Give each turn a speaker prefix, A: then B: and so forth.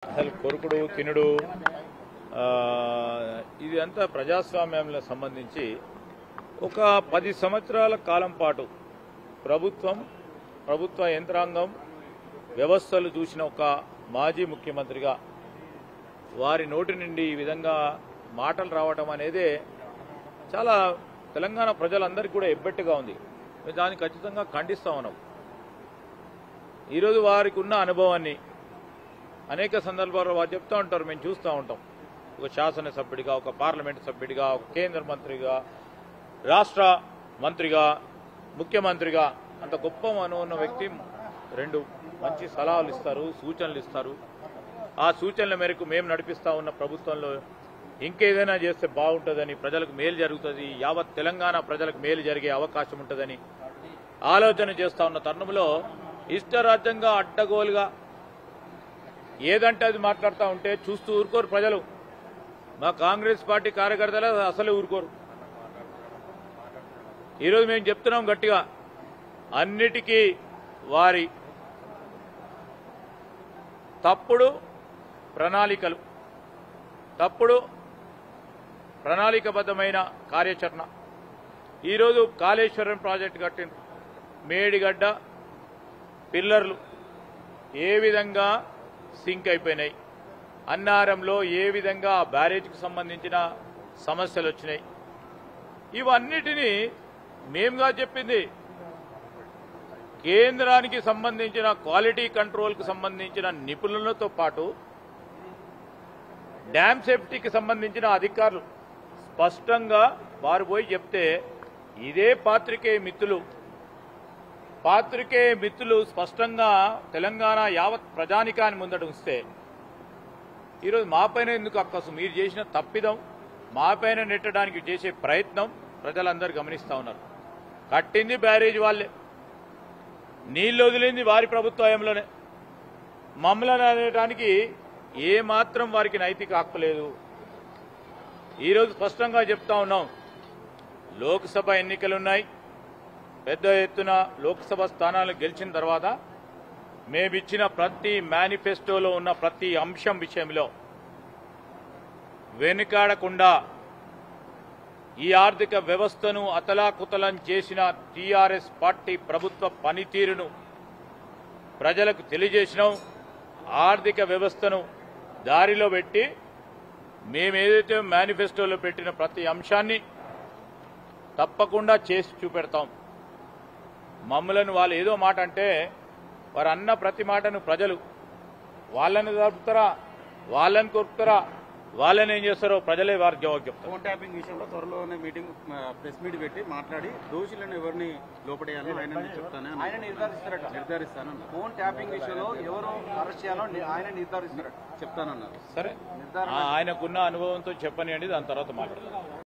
A: అసలు కొరుకుడు తినుడు ఇది అంతా ప్రజాస్వామ్యంలో సంబంధించి ఒక 10 సంవత్సరాల కాలం పాటు ప్రభుత్వ యంత్రాంగం వ్యవస్థలు చూసిన ఒక మాజీ ముఖ్యమంత్రిగా వారి నోటి నుండి ఈ విధంగా మాటలు రావడం అనేది చాలా తెలంగాణ ప్రజలందరికీ కూడా ఎబ్బెట్టుగా ఉంది. మేము దాన్ని ఖచ్చితంగా ఖండిస్తా ఉన్నాం. ఈరోజు వారికి ఉన్న అనుభవాన్ని అనేక సందర్భాల్లో వారు చెప్తూ ఉంటారు, మేము చూస్తూ ఉంటాం. ఒక శాసనసభ్యుడిగా, ఒక పార్లమెంటు సభ్యుడిగా, ఒక కేంద్ర మంత్రిగా, రాష్ట్ర మంత్రిగా, ముఖ్యమంత్రిగా అంత గొప్ప ఉన్న వ్యక్తి 2 మంచి సలహాలు ఇస్తారు, సూచనలు ఇస్తారు. ఆ సూచనల మేరకు మేము నడిపిస్తూ ఉన్న ప్రభుత్వంలో ఇంకేదైనా చేస్తే బాగుంటుందని, ప్రజలకు మేలు జరుగుతుంది, యావత్ తెలంగాణ ప్రజలకు మేలు జరిగే అవకాశం ఉంటుందని ఆలోచన చేస్తూ ఉన్న తరుణంలో ఇష్టరాజ్యంగా అడ్డగోలుగా ఏదంటే అది మాట్లాడుతూ ఉంటే చూస్తూ ఊరుకోరు ప్రజలు. మా కాంగ్రెస్ పార్టీ కార్యకర్తలు అసలు ఊరుకోరు. ఈరోజు మేము చెప్తున్నాం గట్టిగా, అన్నిటికీ వారి తప్పుడు ప్రణాళికబద్ధమైన కార్యాచరణ. ఈరోజు కాళేశ్వరం ప్రాజెక్టు కట్టిన మేడిగడ్డ పిల్లర్లు ఏ విధంగా సింక్ అయిపోయినాయి, అన్నారంలో ఏ విధంగా బ్యారేజ్కి సంబంధించిన సమస్యలు వచ్చినాయి, ఇవన్నిటినీ మేముగా చెప్పింది. కేంద్రానికి సంబంధించిన క్వాలిటీ కంట్రోల్కి సంబంధించిన నిపుణులతో పాటు డ్యామ్ సేఫ్టీకి సంబంధించిన అధికారులు స్పష్టంగా వారు పోయి చెప్తే ఇదే పాత్రికేయ మిత్రులు స్పష్టంగా తెలంగాణ యావత్ ప్రజానికాన్ని ముందట ఉంచితే ఈరోజు మాపైన ఎందుకు అక్కసు? మీరు చేసిన తప్పిదం మాపైన నెట్టడానికి చేసే ప్రయత్నం ప్రజలందరూ గమనిస్తూ ఉన్నారు. కట్టింది బ్యారేజ్ వాళ్ళే, నీళ్లు వదిలింది వారి ప్రభుత్వంలోనే. మమ్మల్ని అనడానికి ఏమాత్రం వారికి నైతిక హక్కు లేదు. ఈరోజు స్పష్టంగా చెప్తా ఉన్నాం, లోక్సభ ఎన్నికలున్నాయి. పెద్ద ఎత్తున లోక్సభ స్థానాలు గెలిచిన తర్వాత మేమిచ్చిన ప్రతి మేనిఫెస్టోలో ఉన్న ప్రతి అంశం విషయంలో వెనుకాడకుండా ఈ ఆర్థిక వ్యవస్థను అతలాకుతలం చేసిన టీఆర్ఎస్ పార్టీ ప్రభుత్వ పనితీరును ప్రజలకు తెలియజేసినాం. ఆర్థిక వ్యవస్థను దారిలో పెట్టి మేమేదైతే మేనిఫెస్టోలో పెట్టిన ప్రతి అంశాన్ని తప్పకుండా చేసి చూపెడతాం. మమ్మలను వాళ్ళు ఏదో మాట అంటే వారు అన్న ప్రతి మాటను ప్రజలు వాళ్ళని జరుపుతారా, వాళ్ళని కొరుకుతారా, వాళ్ళని ఏం చేస్తారో ప్రజలే వారికి జవాబు చెప్తారు.
B: ఫోన్ ట్యాపింగ్ విషయంలో త్వరలోనే ప్రెస్ మీట్ పెట్టి మాట్లాడి దోషులను ఎవరిని లోపడేయాలో ఆయన నిర్ధారిస్తాను.
C: ఫోన్ ట్యాపింగ్ విషయంలో ఎవరు అరెస్ట్ చేయాలో ఆయన నిర్ధారిస్తారట
B: చెప్తానన్నారు.
A: సరే, ఆయనకున్న అనుభవంతో చెప్పనియండి, దాని తర్వాత మాట్లాడతారు.